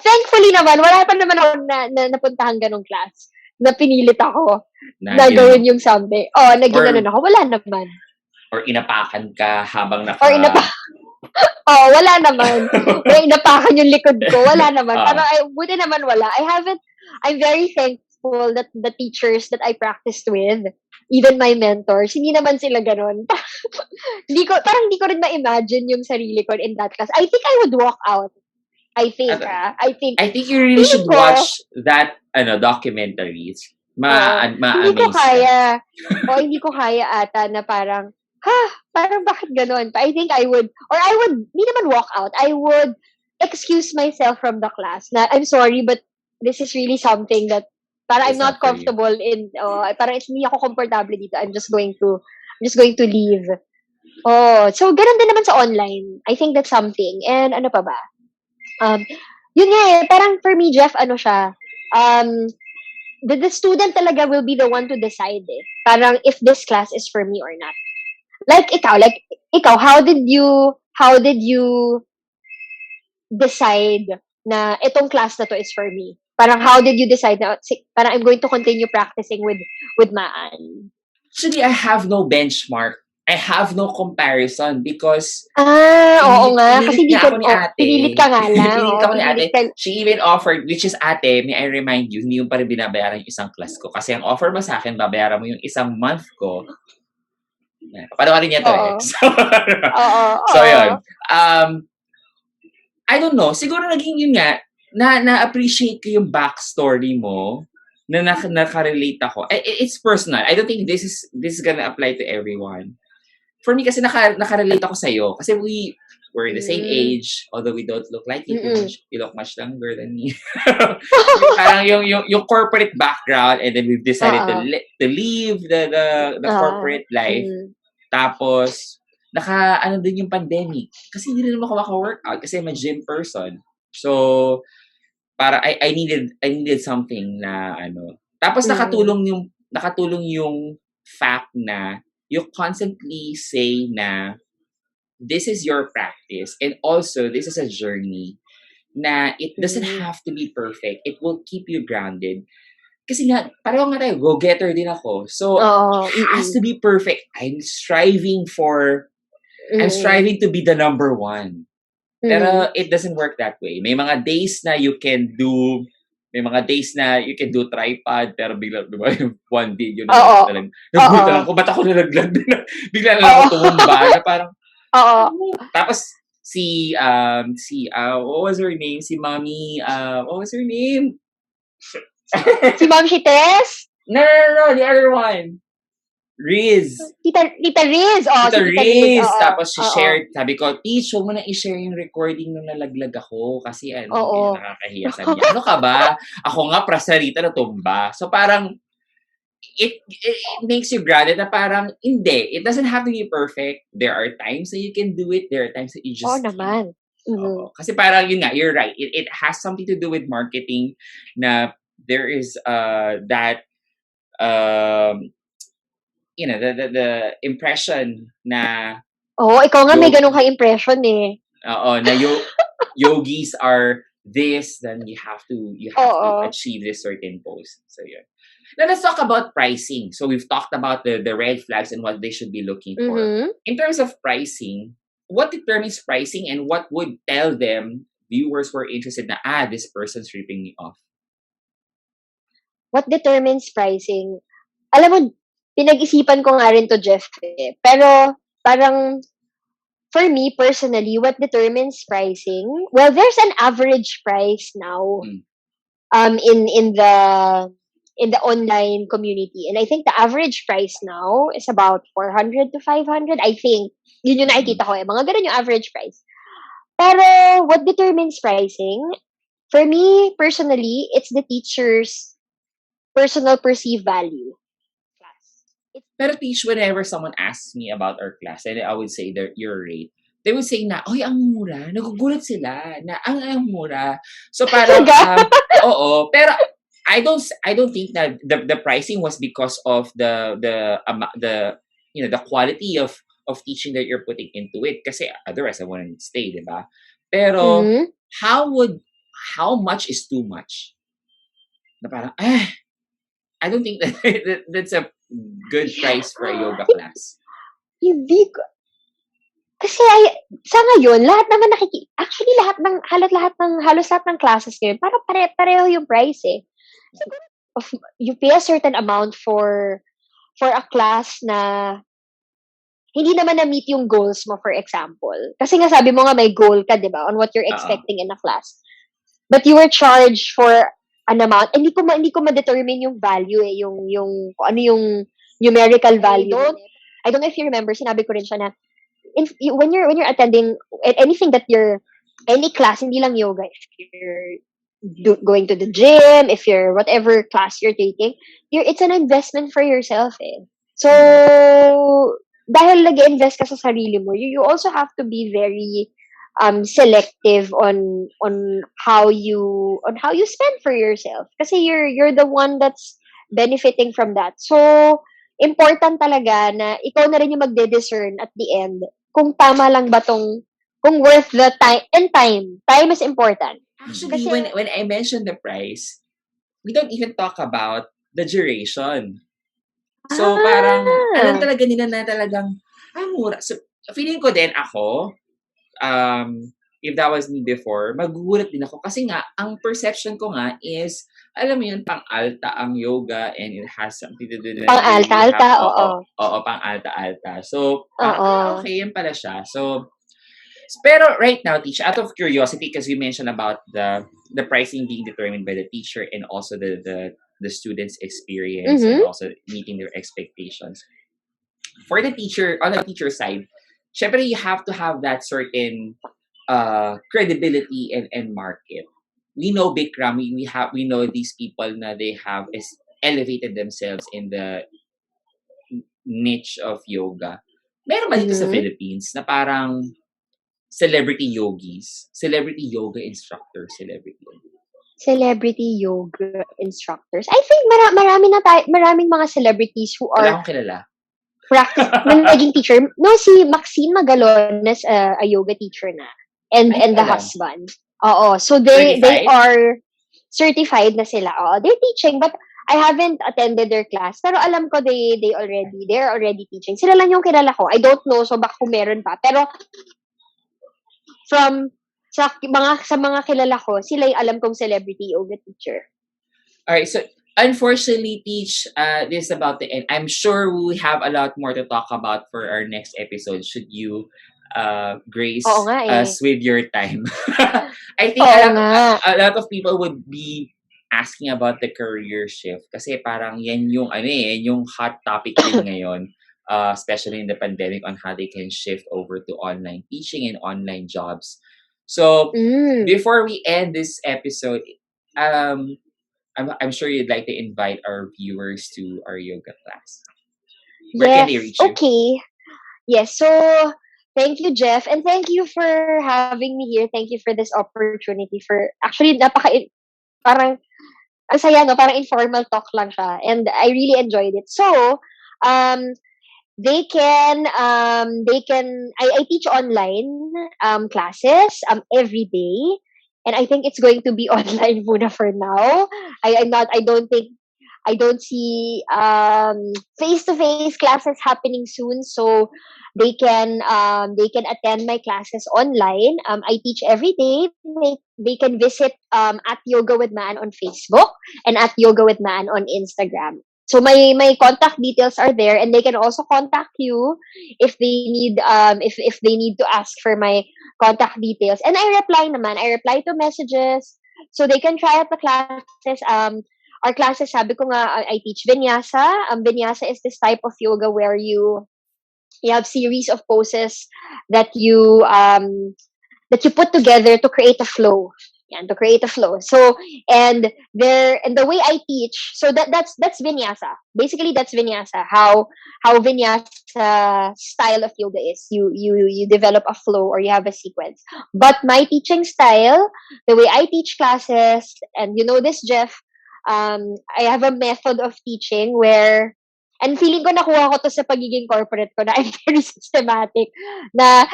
Thankfully naman, wala pa naman ako na napuntahan ganong class na pinilit ako na gawin yung something. Naging ako. Wala naman. Or inapakan ka habang wala naman. May inapakan yung likod ko. Wala naman. Parang, buti naman wala. I'm very thankful that the teachers that I practiced with, even my mentors, hindi naman sila ganun. Hindi ko rin ma-imagine yung sarili ko in that class. I think I would walk out. I think you really should watch that documentaries. Hindi ko kaya. Hindi ko kaya ata na parang, parang bakit ganun? I think I would, hindi naman walk out. I would excuse myself from the class na, I'm sorry, but this is really something that parang I'm not comfortable in, parang hindi ako comfortable dito. I'm just going to leave. So ganun din naman sa online. I think that's something. And ano pa ba? Yun nga parang for me, Jeff, siya, the student talaga will be the one to decide parang if this class is for me or not. Like ikaw, how did you decide na itong class na to is for me? Parang how did you decide na parang I'm going to continue practicing with Maan? Actually, I have no benchmark. I have no comparison because oo nga. Kasi pinilit ka nga lang. Pinilit ako ni ate. She even offered, which is ate, may I remind you, hindi yung pa rin binabayaran yung isang class ko. Kasi ang offer mo sa akin, babayaran mo yung isang month ko. Panoorin niya to So, yun. I don't know. Siguro naging yun nga, na-appreciate ko yung backstory mo, na nakarelate ako. It's personal. I don't think this is gonna apply to everyone. For me kasi nakarelate ako sa'yo. Kasi we're the same age, although we don't look like it. You look much younger than me. Parang yung corporate background, and then we've decided to leave the corporate life. Tapos, din yung pandemic. Kasi hindi rin ako maka-workout kasi I'm a gym person. So, para I needed something na Tapos nakatulong yung fact na you constantly say na this is your practice and also this is a journey na it doesn't have to be perfect. It will keep you grounded. Kasi nga, pareho nga tayo, go-getter din ako. So, it has to be perfect. I'm striving to be the number one. Pero it doesn't work that way. May mga days na you can do tripod, pero bigla, diba, yung one video na nagugutan ako, ba't ako nalaglag na, bigla na lang ako tumumba, na parang, tapos, what was her name? Si Mommy, what was her name? Si Ma'am Shites? No, the other one. Riz. Tita Riz. Tita Riz. Tapos she shared, sabi ko, Teach, huwag mo na i-share yung recording nung nalaglag ako kasi nakakahiya. Sabi niya, ano ka ba? Ako nga, prasarita na tumba. So parang, it makes you grounded na parang, hindi. It doesn't have to be perfect. There are times that you can do it. There are times that you just can't. Naman. Kasi parang, yun nga, you're right. It has something to do with marketing na there is that the impression na Oo, ikaw nga may yo ganun kang impression eh. na yogis are this, then you have to Oo. achieve this certain post. So yeah. Now let's talk about pricing. So we've talked about the red flags and what they should be looking for. Mhm. In terms of pricing, what determines pricing and what would tell them viewers who are interested na this person's ripping me off? What determines pricing? Alam mo, pinag-isipan ko nga rin 'to, Jeff, eh. Pero parang for me personally, what determines pricing? Well, there's an average price now Mm. in the online community. And I think the average price now is about 400 to 500. I think yun yung Mm. nakikita ko eh. Mga ganun yung average price. Pero what determines pricing? For me, personally, it's the teacher's personal perceived value. Pero teach, whenever someone asks me about our class and I would say your rate, they would say na, "Oy, ang mura." Nagugulat sila na ang mura. So parang Talaga? oo, pero I don't think that the pricing was because of the quality of teaching that you're putting into it, kasi otherwise I wouldn't stay, 'di ba? Pero Mhm. how much is too much? Na parang I don't think that's a good price for a yoga class. Hindi ko kasi sa ngayon lahat naman actually halos lahat ng classes ngayon parang pare-pareho yung price, eh. Siguro you pay a certain amount for a class na hindi naman na-meet yung goals mo, for example. Kasi nga sabi mo nga may goal ka, 'di ba, on what you're Oo. expecting in a class. But you were charged for an amount. Hindi ko ma-determine yung value eh, yung kung ano yung numerical value. I don't know if you remember, sinabi ko rin siya na when you're attending anything that you're any class, hindi lang yoga, if you're going to the gym, if you're whatever class you're taking, it's an investment for yourself eh. So, dahil nag-invest ka sa sarili mo, you also have to be very selective on how you spend for yourself kasi you're the one that's benefiting from that. So, important talaga na ikaw na rin yung magde-discern at the end kung tama lang ba kung worth the time. And time is important. Actually, Kasi when I mentioned the price, we don't even talk about the duration. So parang alam ah talaga nila na talagang mura. So feeling ko din ako, if that was me before, magugulat din ako kasi nga ang perception ko nga is alam mo yun, pang-alta ang yoga and it has something to do na pang you have, alta-alta, oo, oo. oo, pang-alta-alta. So, parang, Oo. okay, yan pala siya. So, pero right now, teacher, out of curiosity, because we mentioned about the pricing being determined by the teacher and also the students' experience and Mhm. also meeting their expectations. For the teacher, on the teacher side, syempre you have to have that certain credibility and market. We know Bikram, we know these people na they have elevated themselves in the niche of yoga. Meron ba dito sa Mhm. Philippines na parang celebrity yogis, celebrity yoga instructor, Celebrity yoga instructors. I think maraming mga celebrities who wala are akong kilala. na naging teacher. No, si Maxine Magalones, a yoga teacher na. Ay, And the talaga. husband. Oo. So they Certified? are certified na sila. Oo, they're teaching, but I haven't attended their class. Pero alam ko they're already teaching. Sila lang yung kilala ko. I don't know, so baka kung meron pa. Pero from sa mga kilala ko, sila yung alam kong celebrity yoga teacher. Alright, so unfortunately, Teach, this is about the end. I'm sure we have a lot more to talk about for our next episode should you grace Oo nga eh. us with your time. I think Oo nga. a lot of people would be asking about the career shift kasi parang yan yung yung hot topic din ngayon, especially in the pandemic, on how they can shift over to online teaching and online jobs. So Mm. before we end this episode, I'm sure you'd like to invite our viewers to our yoga class. Where can they Yes. reach you? Okay. Yes. So, thank you, Jeff. And thank you for having me here. Thank you for this opportunity for, actually, parang, ang saya, no? Parang informal talk lang siya. And I really enjoyed it. So, Um, I teach online classes every day, and I think it's going to be online muna for now. I don't think, I don't see face to face classes happening soon, so they can attend my classes online. I teach every day. They can visit at Yoga with Man on Facebook and at Yoga with Man on Instagram. So my contact details are there, and they can also contact you if they need if they need to ask for my contact details. And I reply naman. I reply to messages, so they can try out the classes. Our classes, sabi ko nga, I teach vinyasa. Vinyasa is this type of yoga where you have series of poses that you put together to create a flow. Yan, to create a flow. So, and the way I teach, so that's vinyasa. Basically, that's vinyasa. How vinyasa style of yoga is. You develop a flow, or you have a sequence. But my teaching style, the way I teach classes, and you know this, Jeff, I have a method of teaching where, and feeling ko nakuha ko to sa pagiging corporate ko, na I'm very systematic, na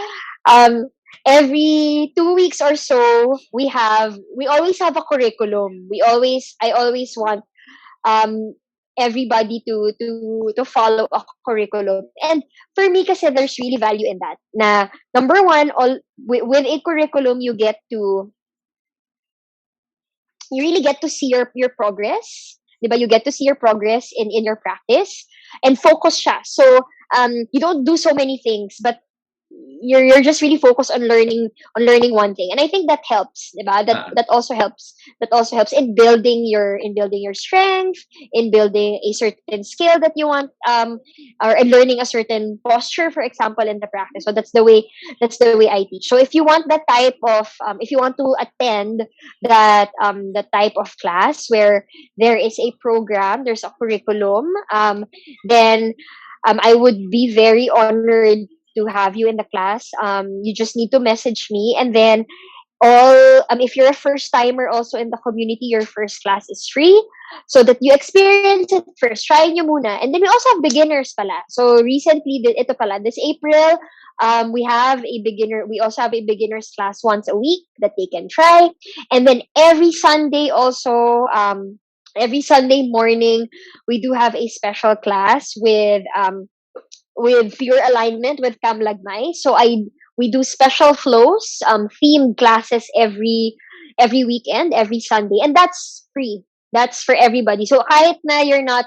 um, every 2 weeks or so, we always have a curriculum. I always want um everybody to follow a curriculum. And for me, kasi there's really value in that. Na number one, with a curriculum, you really get to see your progress. Diba? You get to see your progress in your practice, and focus siya. So you don't do so many things, but you're just really focused on learning one thing. And I think that helps, diba? Uh, That also helps, in building your strength, in building a certain skill that you want, or in learning a certain posture, for example, in the practice. So that's the way I teach. So if you want that type of if you want to attend that type of class where there is a program, there's a curriculum, then I would be very honored to have you in the class. You just need to message me, and then if you're a first timer also in the community, your first class is free, so that you experience it first. Try nyo muna. And then we also have beginners pala. So recently, ito pala, this April, we also have a beginners class once a week that they can try. And then every Sunday also, every Sunday morning, we do have a special class with pure alignment with Cam Lagmay. So we do special flows, themed classes every weekend, every Sunday, and that's free. That's for everybody. So kahit na you're not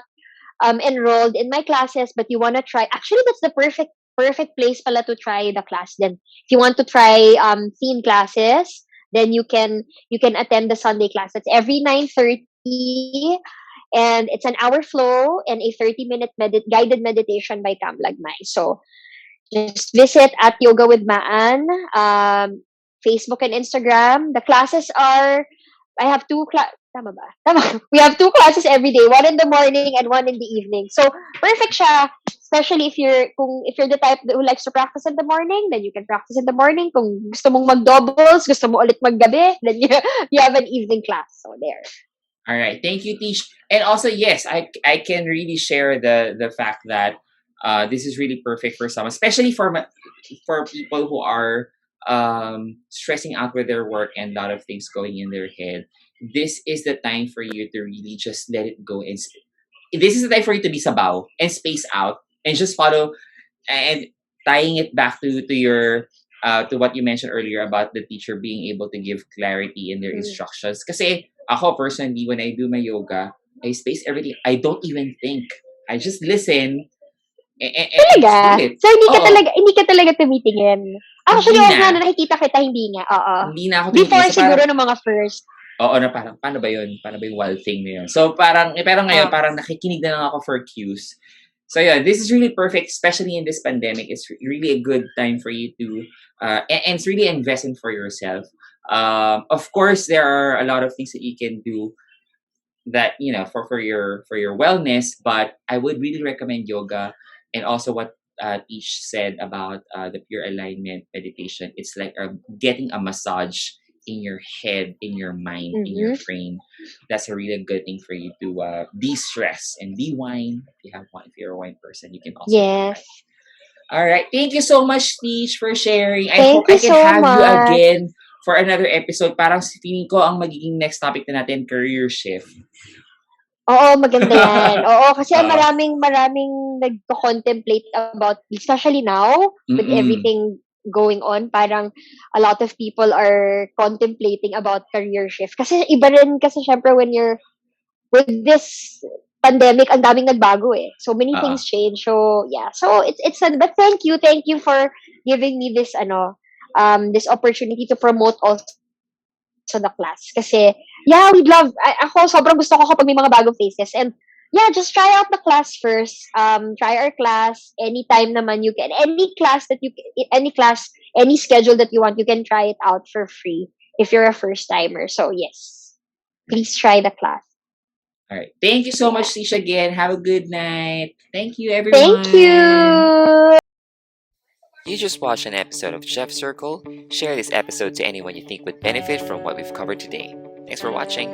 enrolled in my classes, but you wanna try, actually that's the perfect place pala to try the class. Then if you want to try theme classes, then you can attend the Sunday class. That's every 9:30, and it's an hour flow and a 30-minute guided meditation by Cam Lagmay. So just visit at Yoga with Maan, Facebook and Instagram. The classes are, I have tama ba? Tama. We have two classes every day, one in the morning and one in the evening. So perfect siya, especially if you're the type who likes to practice in the morning, then you can practice in the morning. Kung gusto mong mag-doubles, gusto mo ulit maggabi, then you have an evening class. So there. all right, thank you, Tish. And also, yes, I can really share the fact that this is really perfect for some, especially for people who are stressing out with their work and a lot of things going in their head. This is the time for you to really just let it go, and this is the time for you to be sabaw and space out and just follow, and tying it back to your to what you mentioned earlier about the teacher being able to give clarity in their Mm. instructions. Kasi ako personally, when I do my yoga, I space everything. I don't even think. I just listen and just do Talaga? it. So, Oo, hindi ka talaga tumitingin? Actually, hindi oo nga, na. na nakikita kita, hindi nga. Oo. Hindi na ako tumitingin. Before So parang, siguro ng mga first. oo na parang, paano ba yun? Paano ba yung wild thing na yun? So parang, pero ngayon, Uh, parang nakikinig na lang ako for cues. So yeah, this is really perfect, especially in this pandemic. It's really a good time for you to, and it's really investing for yourself. Of course, there are a lot of things that you can do that for your wellness, but I would really recommend yoga, and also what Ish said about the pure alignment meditation. It's like getting a massage in your head, in your mind, in your Mm-hmm. brain, that's a really good thing for you to de-stress and be wine. If you have wine, if you're a wine person, you can also do that. Yes. All right. Thank you so much, Teach, for sharing. I hope Thank I you can so have you much. again for another episode. Parang feeling ko ang magiging next topic na natin, career shift. Oo, maganda yan. Oo, kasi Oo. maraming nagko-contemplate about, especially now, with Mm-mm. everything going on, parang a lot of people are contemplating about career shift. Kasi iba rin kasi syempre when you're with this pandemic, ang daming nagbago eh. So many Oo. things change. So yeah. So but thank you for giving me this this opportunity to promote also the class. Kasi yeah, we'd love ako sobrang gusto ko kapag may mga bagong faces, and yeah, just try out the class first. Try our class anytime naman you can. Any class, any schedule that you want, you can try it out for free if you're a first timer. So yes, please try the class. All right. Thank you so Yeah. much, Teach, again. Have a good night. Thank you, Thank everyone. you. You just watched an episode of Chef Circle. Share this episode to anyone you think would benefit from what we've covered today. Thanks for watching.